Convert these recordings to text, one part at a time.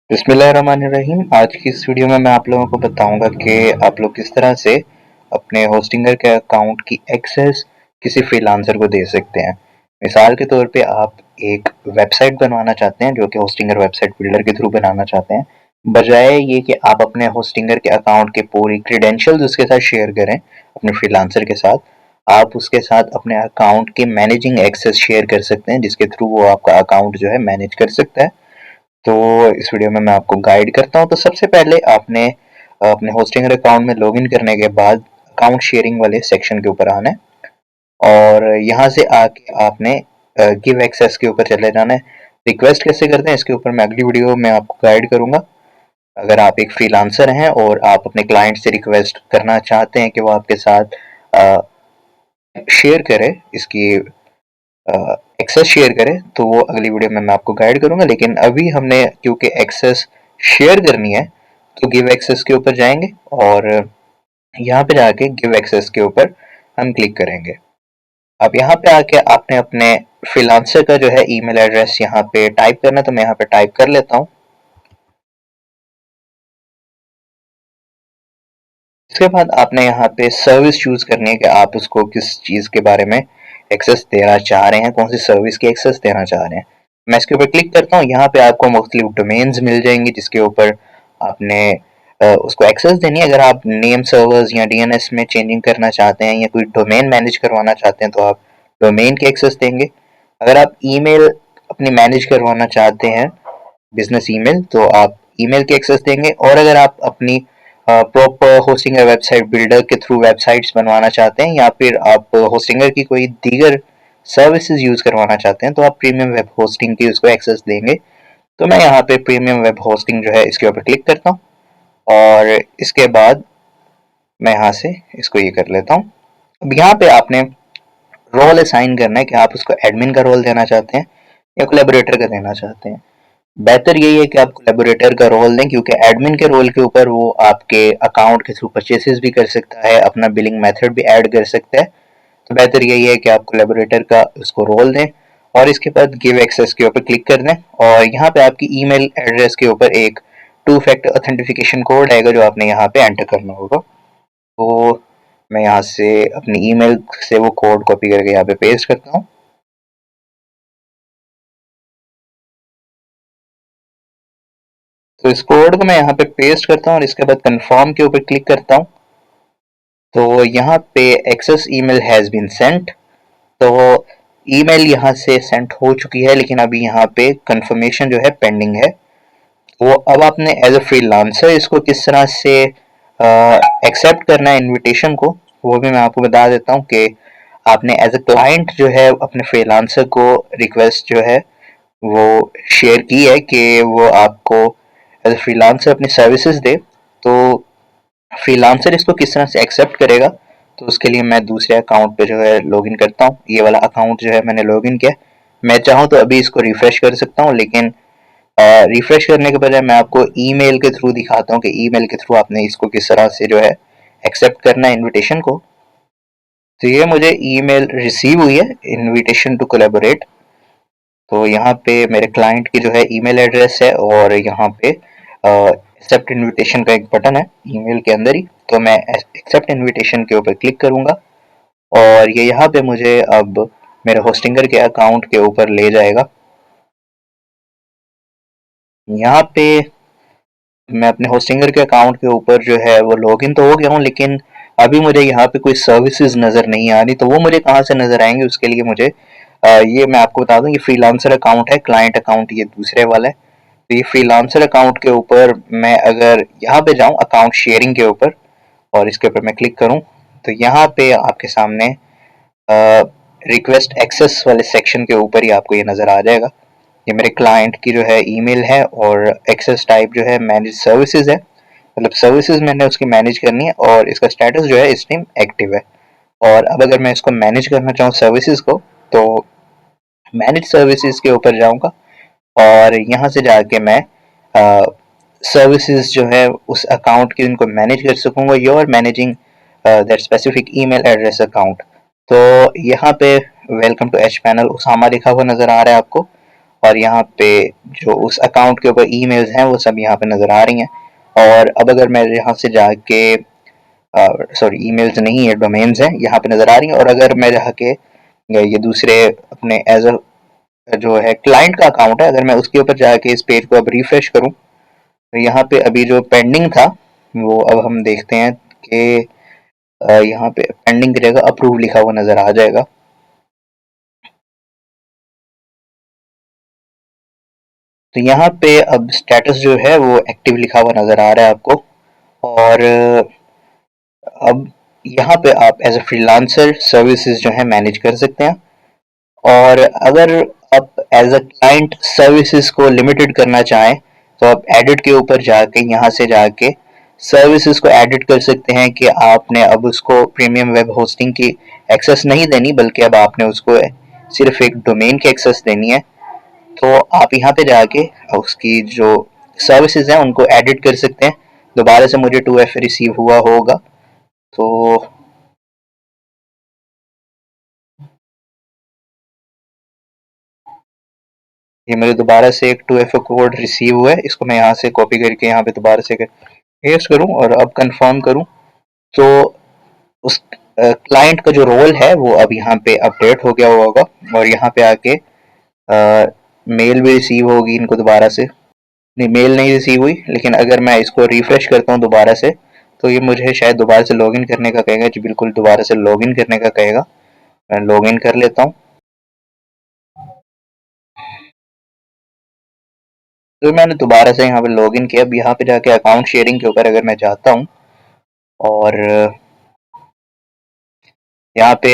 बिस्मिल्लाहिर्रहमानिर्रहीम। आज की इस वीडियो में मैं आप लोगों को बताऊंगा कि आप लोग किस तरह से अपने होस्टिंगर के अकाउंट की एक्सेस किसी फ्रीलांसर को दे सकते हैं। मिसाल के तौर पे आप एक वेबसाइट बनवाना चाहते हैं जो कि होस्टिंगर वेबसाइट बिल्डर के थ्रू बनाना चाहते हैं। बजाय ये कि आप अपने होस्टिंगर के अकाउंट के पूरी क्रीडेंशियल्स उसके साथ शेयर करें अपने फ्रीलांसर के साथ, आप उसके साथ अपने अकाउंट की मैनेजिंग एक्सेस शेयर कर सकते हैं जिसके थ्रू वो आपका अकाउंट जो है मैनेज कर सकता है। तो इस वीडियो में मैं आपको गाइड करता हूँ। तो सबसे पहले आपने अपने होस्टिंगर अकाउंट में लॉगिन करने के बाद अकाउंट शेयरिंग वाले सेक्शन के ऊपर आना है और यहाँ से आके आपने गिव एक्सेस के ऊपर चले जाना है। रिक्वेस्ट कैसे करते हैं इसके ऊपर मैं अगली वीडियो में आपको गाइड करूंगा। अगर आप एक फ्रीलांसर हैं और आप अपने क्लाइंट से रिक्वेस्ट करना चाहते हैं कि वो आपके साथ शेयर करे, इसकी एक्सेस शेयर करें, तो वो अगली वीडियो में मैं आपको गाइड करूंगा। लेकिन अभी हमने क्योंकि एक्सेस शेयर करनी है तो गिव एक्सेस के ऊपर जाएंगे और यहाँ पे जाके गिव एक्सेस के ऊपर हम क्लिक करेंगे। अब यहाँ पे आके आपने अपने फ्रीलांसर का जो है ईमेल एड्रेस यहाँ पे टाइप करना है, तो मैं यहाँ पे टाइप कर लेता हूँ। इसके बाद आपने यहाँ पे सर्विस चूज करनी है कि आप उसको किस चीज के बारे में एक्सेस देना चाह रहे हैं, कौन सी सर्विस की एक्सेस देना चाह रहे हैं। मैं इसके ऊपर क्लिक करता हूँ। यहाँ पे आपको मुख्तलिफ डोमेन्स मिल जाएंगी जिसके ऊपर आपने उसको एक्सेस देनी है। अगर आप नेम सर्वर्स या डीएनएस में चेंजिंग करना चाहते हैं या कोई डोमेन मैनेज करवाना चाहते हैं तो आप डोमेन की एक्सेस देंगे। अगर आप ईमेल अपनी मैनेज करवाना चाहते हैं, बिजनेस ईमेल, तो आप ईमेल की एक्सेस देंगे। और अगर आप अपनी प्रॉपर होस्टिंगर वेबसाइट बिल्डर के थ्रू वेबसाइट्स बनवाना चाहते हैं या फिर आप होस्टिंगर की कोई दीगर सर्विसेज यूज करवाना चाहते हैं तो आप प्रीमियम वेब होस्टिंग की उसको एक्सेस देंगे। तो मैं यहाँ पे प्रीमियम वेब होस्टिंग जो है इसके ऊपर क्लिक करता हूँ और इसके बाद मैं यहाँ से इसको ये कर लेता हूँ। अब यहाँ पे आपने रोल असाइन करना है कि आप उसको एडमिन का रोल देना चाहते हैं या कोलैबोरेटर का देना चाहते हैं। बेहतर यही है कि आप कोलैबोरेटर का रोल दें क्योंकि एडमिन के रोल के ऊपर वो आपके अकाउंट के थ्रू परचेसेस भी कर सकता है, अपना बिलिंग मेथड भी ऐड कर सकता है। तो बेहतर यही है कि आप कोलैबोरेटर का उसको रोल दें और इसके बाद गिव एक्सेस के ऊपर क्लिक कर दें और यहाँ पे आपकी ईमेल एड्रेस के ऊपर एक 2 फैक्टर ऑथेंटिफिकेशन कोड आएगा जो आपने यहाँ पे एंटर करना होगा। तो मैं यहाँ से अपनी ईमेल से वो कोड कॉपी करके यहाँ पे पेस्ट करता हूँ। तो इस कोड को मैं यहाँ पे पेस्ट करता हूँ और इसके बाद कंफर्म के ऊपर क्लिक करता हूँ। तो यहाँ पे access email has been sent, तो ईमेल यहाँ से सेंड हो चुकी है लेकिन अभी यहाँ पे कंफर्मेशन जो है पेंडिंग है। वो अब आपने एज अ फ्रीलांसर इसको किस तरह से एक्सेप्ट करना है इनविटेशन को, वो भी मैं आपको बता देता हूँ कि आपने एज अ क्लाइंट जो है अपने फ्रीलांसर को रिक्वेस्ट जो है वो शेयर की है कि वो आपको एज अ फ्रीलांसर अपनी सर्विसेज दे। तो फ्रीलांसर इसको किस तरह से एक्सेप्ट करेगा, तो उसके लिए मैं दूसरे अकाउंट पे जो है लॉगिन करता हूँ। ये वाला अकाउंट जो है मैंने लॉगिन किया। मैं चाहूँ तो अभी इसको रिफ्रेश कर सकता हूँ, लेकिन रिफ्रेश करने के बजाय मैं आपको ईमेल के थ्रू दिखाता हूँ कि ईमेल के थ्रू आपने इसको किस तरह से जो है एक्सेप्ट करना है इनविटेशन को। तो ये मुझे ईमेल रिसीव हुई है, इनविटेशन टू कोलैबोरेट। तो यहाँ पे मेरे क्लाइंट की जो है ईमेल एड्रेस है और यहाँ पे एक्सेप्ट इनविटेशन का एक बटन है ईमेल के अंदर ही। तो मैं एक्सेप्ट इनविटेशन के ऊपर क्लिक करूंगा और ये यहाँ पे मुझे अब मेरे होस्टिंगर के अकाउंट के ऊपर ले जाएगा। यहाँ पे मैं अपने होस्टिंगर के अकाउंट के ऊपर जो है वो लॉगिन तो हो गया हूँ, लेकिन अभी मुझे यहाँ पे कोई सर्विसेज नज़र नहीं आ रही। तो वो मुझे कहाँ से नज़र आएंगे, उसके लिए मुझे ये मैं आपको बता दूँ, ये फ्रीलांसर अकाउंट है, क्लाइंट अकाउंट ये दूसरे वाला है। तो ये फ्रीलांसर अकाउंट के ऊपर मैं अगर यहाँ पे जाऊँ अकाउंट शेयरिंग के ऊपर और इसके ऊपर मैं क्लिक करूँ तो यहाँ पे आपके सामने रिक्वेस्ट एक्सेस वाले सेक्शन के ऊपर ही आपको ये नज़र आ जाएगा। ये मेरे क्लाइंट की जो है ईमेल है और एक्सेस टाइप जो है मैनेज सर्विसेज है, मतलब सर्विसेज मैंने उसकी मैनेज करनी है और इसका स्टेटस जो है इस टाइम एक्टिव है। और अब अगर मैं इसको मैनेज करना चाहूँ सर्विसेज को तो मैनेज सर्विसेज के ऊपर जाऊँगा और यहाँ से जाके मैं सर्विसेज जो है उस अकाउंट की उनको मैनेज कर सकूँगा। You are managing that specific email address account. तो यहाँ पे welcome to H panel Usama लिखा हुआ नज़र आ रहा है आपको और यहाँ पे जो उस अकाउंट के ऊपर ईमेल्स हैं वो सब यहाँ पे नज़र आ रही हैं। और अब अगर मैं यहाँ से जाके सॉरी ईमेल्स नहीं है, डोमेन्स हैं, यहाँ पे नज़र आ रही हैं। और अगर मैं जाके ये दूसरे अपने एज अ जो है क्लाइंट का अकाउंट है, अगर मैं उसके ऊपर जाके इस पेज को अब रिफ्रेश करूँ तो यहाँ पे अभी जो पेंडिंग था वो अब हम देखते हैं कि यहाँ पे पेंडिंग की जगह अप्रूव लिखा हुआ नज़र आ जाएगा। तो यहाँ पे अब स्टेटस जो है वो एक्टिव लिखा हुआ नज़र आ रहा है आपको। और अब यहाँ पे आप एज अ फ्रीलांसर सर्विसेज जो है मैनेज कर सकते हैं। और अगर आप एज अ क्लाइंट सर्विसेज को लिमिटेड करना चाहें तो आप एडिट के ऊपर जाके यहाँ से जाके सर्विसेज को एडिट कर सकते हैं कि आपने अब उसको प्रीमियम वेब होस्टिंग की एक्सेस नहीं देनी, बल्कि अब आपने उसको सिर्फ एक डोमेन की एक्सेस देनी है। तो आप यहाँ पे जाके उसकी जो सर्विसेज हैं उनको एडिट कर सकते हैं। दोबारा से मुझे 2F रिसीव हुआ होगा, तो ये मुझे दोबारा से एक 2F कोड रिसीव हुआ है। इसको मैं यहाँ से कॉपी करके यहाँ पे दोबारा से पेस्ट करूँ और अब कंफर्म करूँ तो उस क्लाइंट का जो रोल है वो अब यहाँ पे अपडेट हो गया होगा। और यहाँ पे आके मेल भी रिसीव होगी इनको दोबारा से। नहीं, मेल नहीं रिसीव हुई, लेकिन अगर मैं इसको रिफ्रेश करता हूँ दोबारा से तो ये मुझे शायद दोबारा से लॉगिन करने का कहेगा। जी बिल्कुल, दोबारा से लॉगिन करने का कहेगा। मैं लॉगिन कर लेता हूँ। तो मैंने दोबारा से यहाँ पे लॉगिन किया। अब यहाँ पे जाके अकाउंट शेयरिंग के ऊपर अगर मैं जाता हूँ और यहाँ पे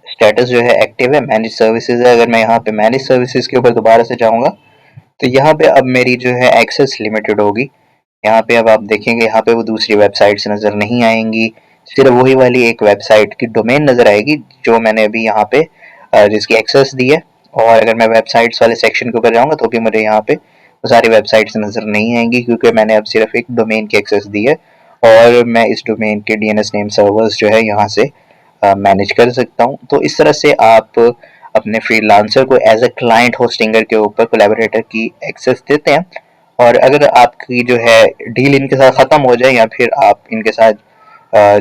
स्टेटस जो है एक्टिव है, मैनेज सर्विसेज है। अगर मैं यहाँ पे मैनेज सर्विसेज के ऊपर दोबारा से जाऊँगा तो यहाँ पे अब मेरी जो है एक्सेस लिमिटेड होगी। यहाँ पे अब आप देखेंगे यहाँ पे वो दूसरी वेबसाइट्स नज़र नहीं आएंगी, सिर्फ वही वाली एक वेबसाइट की डोमेन नज़र आएगी जो मैंने अभी यहाँ पे जिसकी एक्सेस दी है। और अगर मैं वेबसाइट्स वाले सेक्शन के ऊपर जाऊँगा तो भी मुझे यहाँ पे वो सारी वेबसाइट्स नज़र नहीं आएंगी, क्योंकि मैंने अब सिर्फ एक डोमेन की एक्सेस दी है। और मैं इस डोमेन के DNS नेम सर्वर्स जो है यहाँ से मैनेज कर सकता हूँ। तो इस तरह से आप अपने फ्रीलांसर को एज अ क्लाइंट होस्टिंगर के ऊपर कोलैबोरेटर की एक्सेस देते हैं। और अगर आपकी जो है डील इनके साथ ख़त्म हो जाए या फिर आप इनके साथ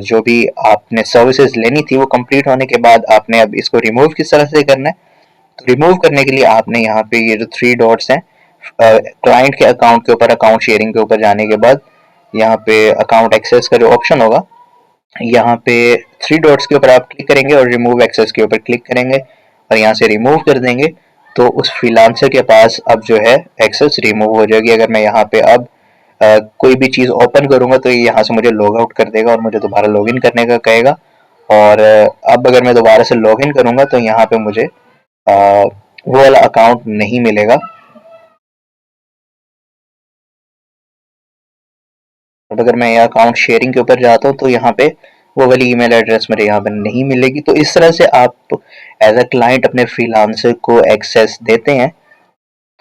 जो भी आपने सर्विसेज लेनी थी वो कंप्लीट होने के बाद आपने अब इसको रिमूव किस तरह से करना है, तो रिमूव करने के लिए आपने यहाँ पे ये जो 3 डॉट्स हैं क्लाइंट के अकाउंट के ऊपर, अकाउंट शेयरिंग के ऊपर जाने के बाद यहाँ पे अकाउंट एक्सेस का जो ऑप्शन होगा, यहाँ पे 3 डॉट्स के ऊपर आप क्लिक करेंगे और रिमूव एक्सेस के ऊपर क्लिक करेंगे और यहाँ से रिमूव कर देंगे। तो उस फ्रीलांसर के पास अब जो है एक्सेस रिमूव हो जाएगी। अगर मैं यहाँ पे अब कोई भी चीज़ ओपन करूँगा तो ये यहाँ से मुझे लॉग आउट कर देगा और मुझे दोबारा लॉगिन करने का कहेगा। और अब अगर मैं दोबारा से लॉगिन करूँगा तो यहाँ पे मुझे वो वाला अकाउंट नहीं मिलेगा। अब अगर मैं यहाँ अकाउंट शेयरिंग के ऊपर जाता हूँ तो यहाँ पे वो वाली ईमेल एड्रेस मेरे यहाँ पे नहीं मिलेगी। तो इस तरह से आप एज अ क्लाइंट अपने फ्रीलांसर को एक्सेस देते हैं।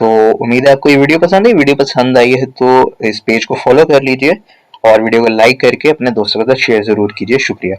तो उम्मीद है आपको ये वीडियो पसंद आई। वीडियो पसंद आई है तो इस पेज को फॉलो कर लीजिए और वीडियो को लाइक करके अपने दोस्तों के साथ शेयर ज़रूर कीजिए। शुक्रिया।